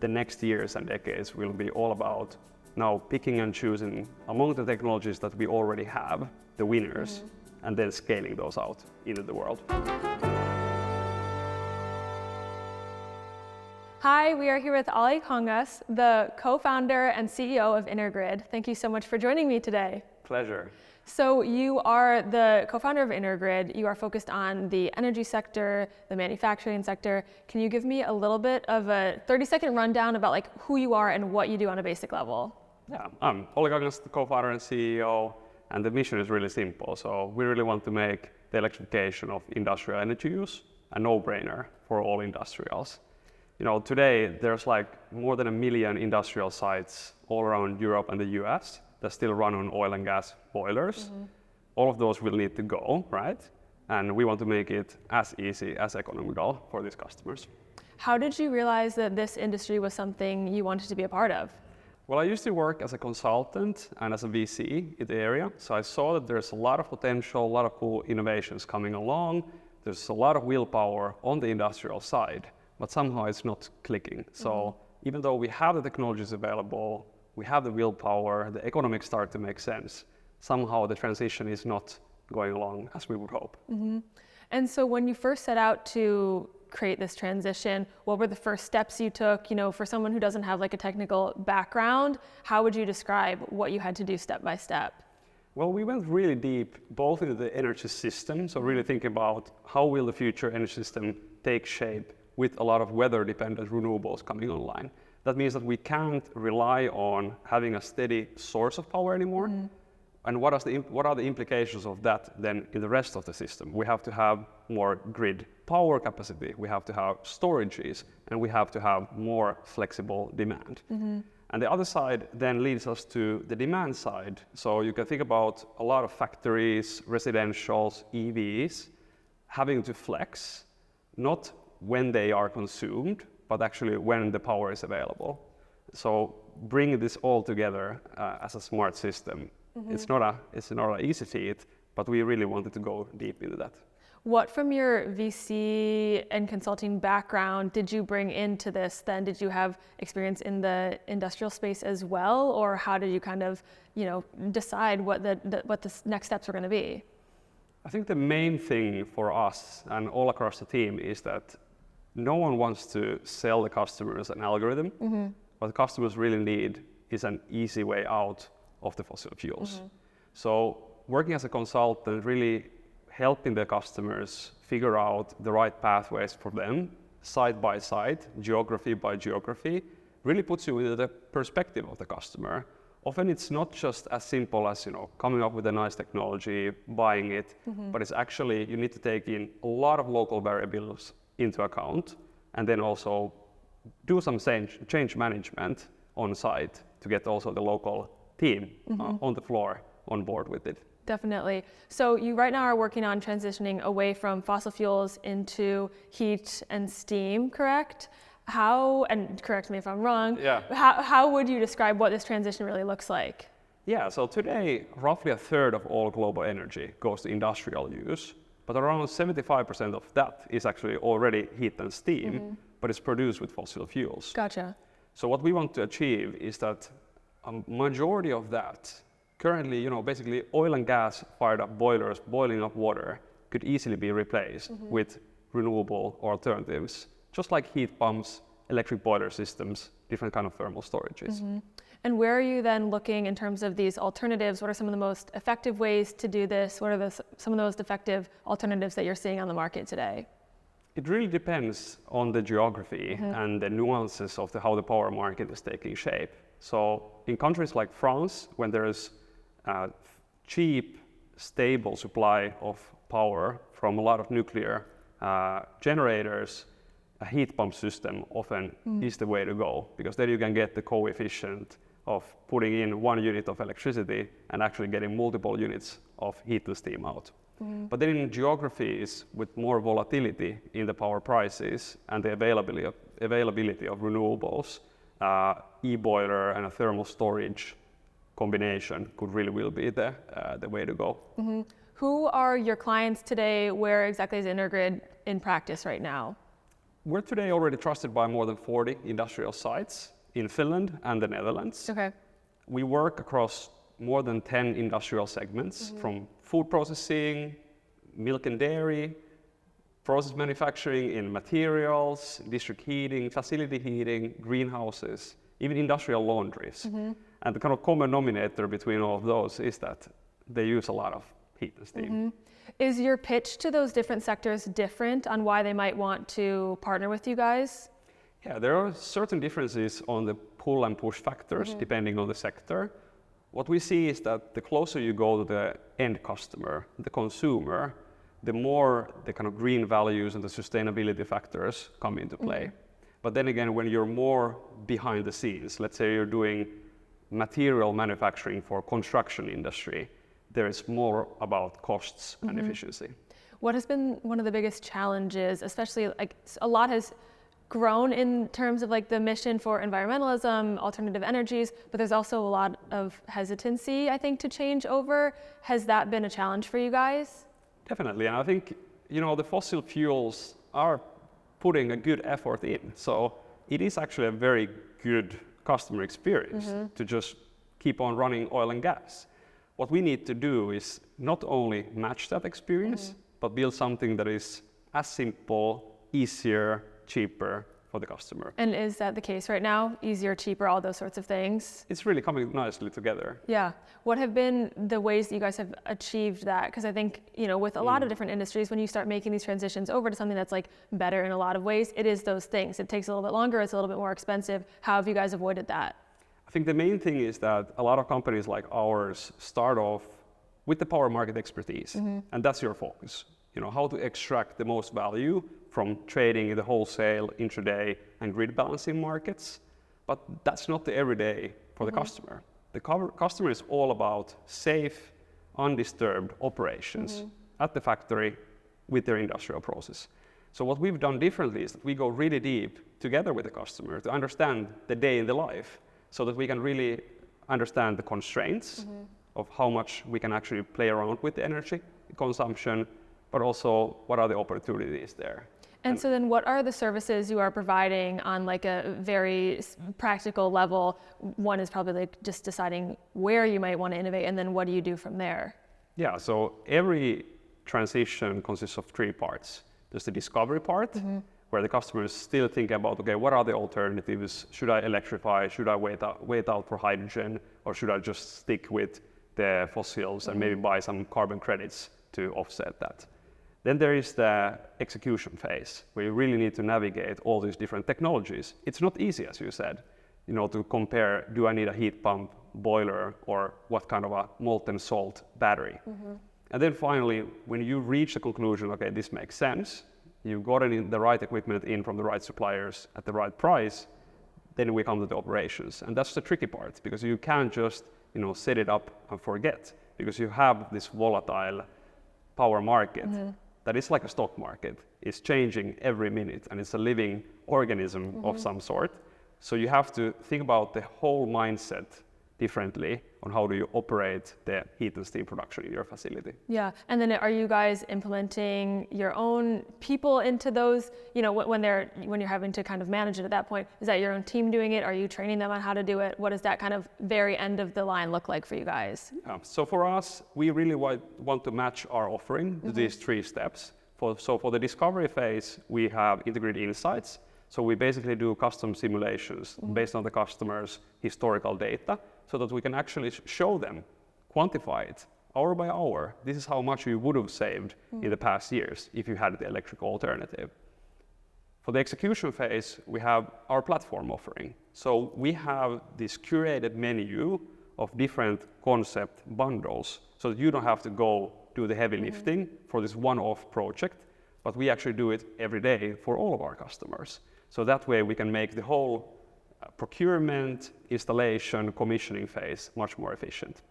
the next years and decades will be all about now picking and choosing among the technologies that we already have, the winners, and then scaling those out into the world. Hi, we are here with Olli Kangas, the co-founder and CEO of Intergrid. Thank you so much for joining me today. Pleasure. So you are the co-founder of Intergrid. You are focused on the energy sector, the manufacturing sector. Can you give me a little bit of a 30-second rundown about like who you are and what you do on a basic level? Yeah, I'm Olli Kangas, the co-founder and CEO, and the mission is really simple. So we really want to make the electrification of industrial energy use a no-brainer for all industrials. You know, today there's like more than 1 million industrial sites all around Europe and the US that still run on oil and gas boilers. All of those will need to go, right? And we want to make it as easy as economical for these customers. How did you realize that this industry was something you wanted to be a part of? Well, I used to work as a consultant and as a VC in the area. So I saw that there's a lot of potential, a lot of cool innovations coming along. There's a lot of willpower on the industrial side, but somehow it's not clicking. So even though we have the technologies available, we have the willpower, the economics start to make sense, somehow the transition is not going along as we would hope. And so when you first set out to create this transition, what were the first steps you took? You know, for someone who doesn't have like a technical background, how would you describe what you had to do step by step? Well, we went really deep both into the energy system, so really thinking about how will the future energy system take shape with a lot of weather-dependent renewables coming online. That means that we can't rely on having a steady source of power anymore. And what are the implications of that then in the rest of the system? We have to have more grid power capacity, we have to have storages, and we have to have more flexible demand. And the other side then leads us to the demand side. So you can think about a lot of factories, residentials, EVs, having to flex, not when they are consumed, but actually when the power is available. So bring this all together as a smart system. It's not an easy feat, but we really wanted to go deep into that. What from your VC and consulting background did you bring into this then? Did you have experience in the industrial space as well? Or how did you kind of, you know, decide what the next steps were going to be? I think the main thing for us and all across the team is that no one wants to sell the customers an algorithm. What the customers really need is an easy way out of the fossil fuels. So working as a consultant, really helping the customers figure out the right pathways for them, side by side, geography by geography, really puts you into the perspective of the customer. Often it's not just as simple as, you know, coming up with a nice technology, buying it, but it's actually, you need to take in a lot of local variables into account, and then also do some change management on site to get also the local team on the floor on board with it. Definitely. So you right now are working on transitioning away from fossil fuels into heat and steam, correct? How, and correct me if I'm wrong, how would you describe what this transition really looks like? Yeah, so today, roughly a third of all global energy goes to industrial use, but around 75% of that is actually already heat and steam, but it's produced with fossil fuels. Gotcha. So what we want to achieve is that a majority of that, currently, you know, basically oil and gas fired up boilers, boiling up water, could easily be replaced with renewable alternatives, just like heat pumps, electric boiler systems, different kind of thermal storages. And where are you then looking in terms of these alternatives? What are some of the most effective ways to do this? What are some of the most effective alternatives that you're seeing on the market today? It really depends on the geography and the nuances of how the power market is taking shape. So in countries like France, when there's a cheap, stable supply of power from a lot of nuclear generators, a heat pump system often is the way to go, because then you can get the coefficient of putting in 1 unit of electricity and actually getting multiple units of heat and steam out. But then in geographies with more volatility in the power prices and the availability of renewables, e-boiler and a thermal storage combination could really will be the way to go. Who are your clients today? Where exactly is Intergrid in practice right now? We're today already trusted by more than 40 industrial sites in Finland and the Netherlands. Okay. We work across more than 10 industrial segments, from food processing, milk and dairy, process manufacturing in materials, district heating, facility heating, greenhouses, even industrial laundries. And the kind of common denominator between all of those is that they use a lot of heat and steam. Is your pitch to those different sectors different on why they might want to partner with you guys? Yeah, there are certain differences on the pull and push factors depending on the sector. What we see is that the closer you go to the end customer, the consumer, the more the kind of green values and the sustainability factors come into play. But then again, when you're more behind the scenes, let's say you're doing material manufacturing for construction industry, there is more about costs and efficiency. What has been one of the biggest challenges, especially like a lot has grown in terms of like the mission for environmentalism, alternative energies, but there's also a lot of hesitancy, I think, to change over. Has that been a challenge for you guys? Definitely, and I think, you know, the fossil fuels are putting a good effort in. So it is actually a very good customer experience to just keep on running oil and gas. What we need to do is not only match that experience, but build something that is as simple, easier, cheaper for the customer. And is that the case right now? Easier, cheaper, all those sorts of things? It's really coming nicely together. Yeah. What have been the ways that you guys have achieved that? Because I think, you know, with a lot of different industries, when you start making these transitions over to something that's like better in a lot of ways, it is those things. It takes a little bit longer, it's a little bit more expensive. How have you guys avoided that? I think the main thing is that a lot of companies like ours start off with the power market expertise, and that's your focus. You know, how to extract the most value from trading in the wholesale, intraday, and grid balancing markets. But that's not the everyday for the customer. The customer is all about safe, undisturbed operations at the factory with their industrial process. So what we've done differently is that we go really deep together with the customer to understand the day in the life, so that we can really understand the constraints of how much we can actually play around with the energy consumption, but also what are the opportunities there. And so then what are the services you are providing on like a very practical level? One is probably like just deciding where you might want to innovate, and then what do you do from there? Yeah, so every transition consists of 3 parts. There's the discovery part, where the customer is still thinking about, okay, what are the alternatives? Should I electrify? Should I wait out for hydrogen? Or should I just stick with the fossils and maybe buy some carbon credits to offset that? Then there is the execution phase, where you really need to navigate all these different technologies. It's not easy, as you said, you know, to compare, do I need a heat pump, boiler, or what kind of a molten salt battery? And then finally, when you reach the conclusion, okay, this makes sense, you've gotten the right equipment in from the right suppliers at the right price, then we come to the operations. And that's the tricky part, because you can't just, you know, set it up and forget, because you have this volatile power market that is like a stock market. It's changing every minute, and it's a living organism of some sort. So you have to think about the whole mindset differently on how do you operate the heat and steam production in your facility. Yeah, and then are you guys implementing your own people into those, you know, when you're having to kind of manage it at that point, is that your own team doing it? Are you training them on how to do it? What does that kind of very end of the line look like for you guys? Yeah. So for us, we really want to match our offering to these 3 steps. So for the discovery phase, we have Intergrid Insights. So we basically do custom simulations based on the customer's historical data, so that we can actually show them, quantify it hour by hour. This is how much you would have saved in the past years if you had the electrical alternative. For the execution phase, we have our platform offering. So we have this curated menu of different concept bundles, so that you don't have to go do the heavy lifting for this one-off project, but we actually do it every day for all of our customers. So that way we can make the whole procurement, installation, commissioning phase much more efficient.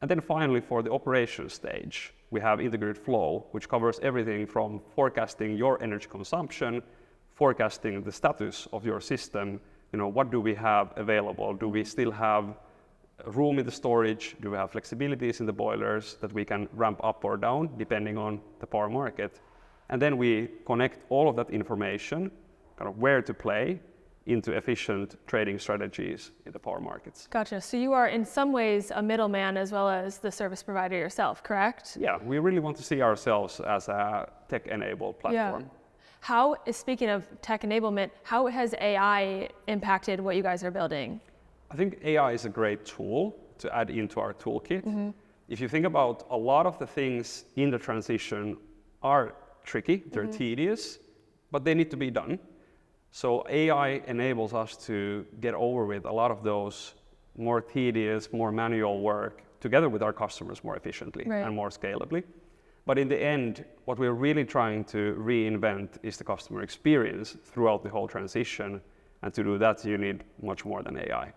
And then finally, for the operation stage, we have Intergrid Flow, which covers everything from forecasting your energy consumption, forecasting the status of your system, you know, what do we have available? Do we still have room in the storage? Do we have flexibilities in the boilers that we can ramp up or down depending on the power market? And then we connect all of that information kind of where to play into efficient trading strategies in the power markets. Gotcha. So you are in some ways a middleman as well as the service provider yourself, correct? Yeah, we really want to see ourselves as a tech-enabled platform. Yeah. How, speaking of tech enablement, how has AI impacted what you guys are building? I think AI is a great tool to add into our toolkit. If you think about a lot of the things in the transition are tricky, they're tedious, but they need to be done. So AI enables us to get over with a lot of those more tedious, more manual work together with our customers more efficiently and more scalably. But in the end, what we're really trying to reinvent is the customer experience throughout the whole transition. And to do that, you need much more than AI.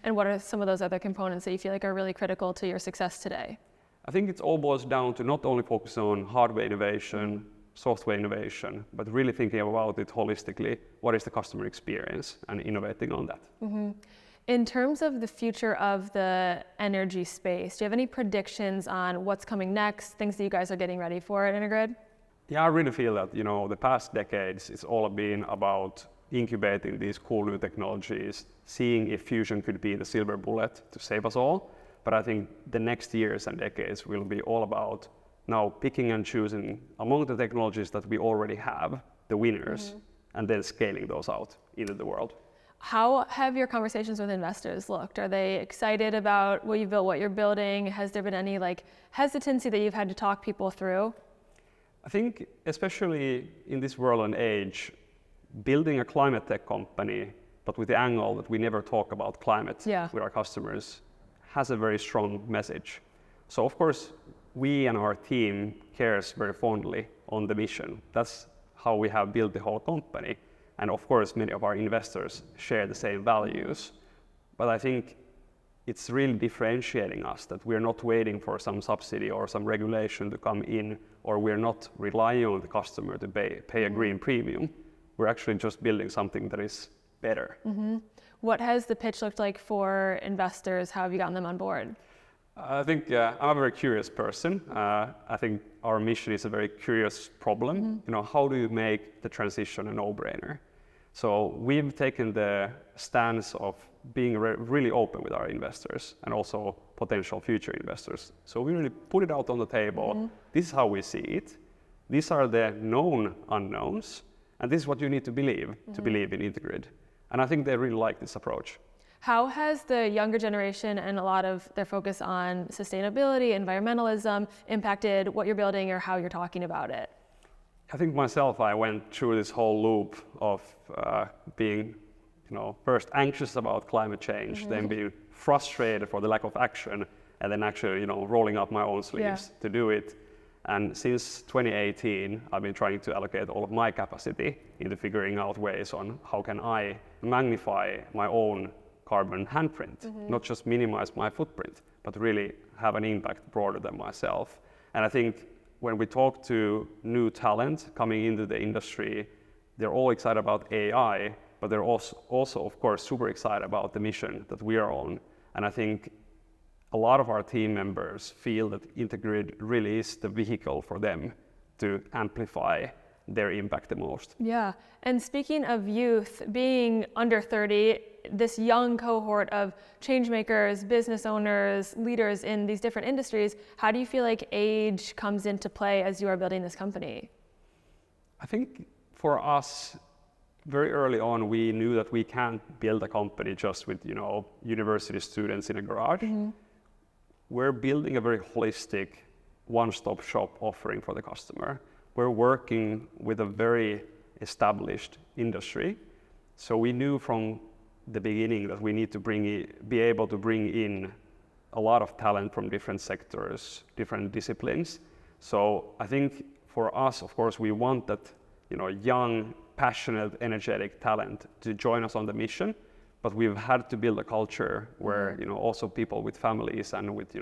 And what are some of those other components that you feel like are really critical to your success today? I think it all boils down to not only focus on hardware innovation, software innovation, but really thinking about it holistically. What is the customer experience and innovating on that? In terms of the future of the energy space, do you have any predictions on what's coming next, things that you guys are getting ready for at Intergrid? Yeah, I really feel that, the past decades, it's all been about incubating these cool new technologies, seeing if fusion could be the silver bullet to save us all. But I think the next years and decades will be all about now picking and choosing among the technologies that we already have, the winners, and then scaling those out into the world. How have your conversations with investors looked? Are they excited about what you've built, what you're building? Has there been any hesitancy that you've had to talk people through? I think especially in this world and age, building a climate tech company, but with the angle that we never talk about climate with our customers, has a very strong message. So of course, we and our team cares very fondly on the mission. That's how we have built the whole company. And of course, many of our investors share the same values. But I think it's really differentiating us that we're not waiting for some subsidy or some regulation to come in, or we're not relying on the customer to pay a green premium. We're actually just building something that is better. What has the pitch looked like for investors? How have you gotten them on board? I think I'm a very curious person. I think our mission is a very curious problem. How do you make the transition a no-brainer? So we've taken the stance of being really open with our investors and also potential future investors. So we really put it out on the table. This is how we see it. These are the known unknowns. And this is what you need to believe in Intergrid. And I think they really like this approach. How has the younger generation and a lot of their focus on sustainability, environmentalism impacted what you're building or how you're talking about it? I think myself, I went through this whole loop of being, first anxious about climate change, then being frustrated for the lack of action, and then actually, rolling up my own sleeves to do it. And since 2018, I've been trying to allocate all of my capacity into figuring out ways on how can I magnify my own carbon handprint, not just minimize my footprint, but really have an impact broader than myself. And I think when we talk to new talent coming into the industry, they're all excited about AI, but they're also of course, super excited about the mission that we are on. And I think a lot of our team members feel that Intergrid really is the vehicle for them to amplify their impact the most. Yeah, and speaking of youth, being under 30, this young cohort of change makers, business owners, leaders in these different industries, how do you feel like age comes into play as you are building this company? I think for us, very early on, we knew that we can't build a company just with, university students in a garage. We're building a very holistic, one-stop shop offering for the customer. We're working with a very established industry. So we knew from the beginning that we need to be able to bring in a lot of talent from different sectors, different disciplines. So I think for us, of course, we want that, young, passionate, energetic talent to join us on the mission. But we've had to build a culture where, also people with families and with,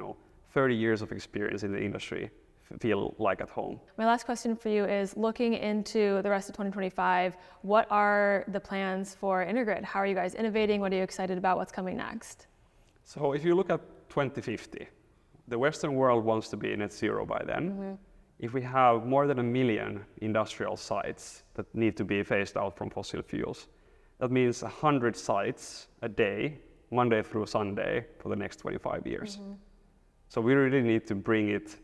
30 years of experience in the industry feel like at home. My last question for you is, looking into the rest of 2025, what are the plans for Intergrid? How are you guys innovating? What are you excited about? What's coming next? So if you look at 2050, the Western world wants to be net zero by then. if we have more than 1 million industrial sites that need to be phased out from fossil fuels, that means 100 sites a day, Monday through Sunday, for the next 25 years. So we really need to bring it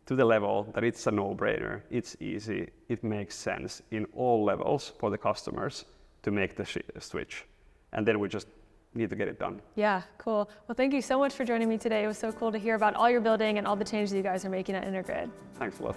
to the level that it's a no-brainer, it's easy, it makes sense in all levels for the customers to make the switch. And then we just need to get it done. Yeah, cool. Well, thank you so much for joining me today. It was so cool to hear about all you're building and all the changes you guys are making at Intergrid. Thanks a lot.